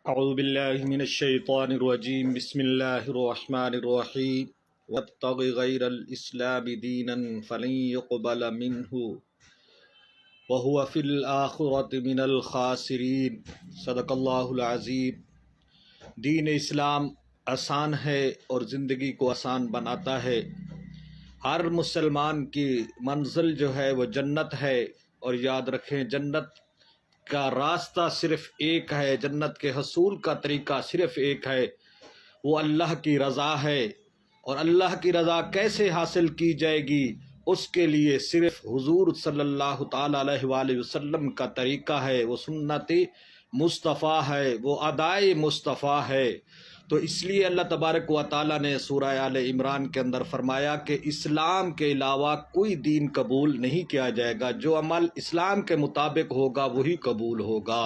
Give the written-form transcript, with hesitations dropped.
اعوذ باللہ من الشیطان الرجیم بسم اللہ الرحمن الرحیم وابتغ غیر الاسلام دینا فلن يقبل منہ وهو فی الآخرۃ من الخاسرین۔ صدق اللہ العظیم۔ دین اسلام آسان ہے اور زندگی کو آسان بناتا ہے۔ ہر مسلمان کی منزل جو ہے وہ جنت ہے، اور یاد رکھیں جنت کا راستہ صرف ایک ہے، جنت کے حصول کا طریقہ صرف ایک ہے، وہ اللہ کی رضا ہے۔ اور اللہ کی رضا کیسے حاصل کی جائے گی؟ اس کے لیے صرف حضور صلی اللہ تعالیٰ علیہ وآلہ وسلم کا طریقہ ہے، وہ سنت مصطفیٰ ہے، وہ ادائے مصطفیٰ ہے۔ تو اس لیے اللہ تبارک و تعالیٰ نے سورہ آل عمران کے اندر فرمایا کہ اسلام کے علاوہ کوئی دین قبول نہیں کیا جائے گا، جو عمل اسلام کے مطابق ہوگا وہی قبول ہوگا۔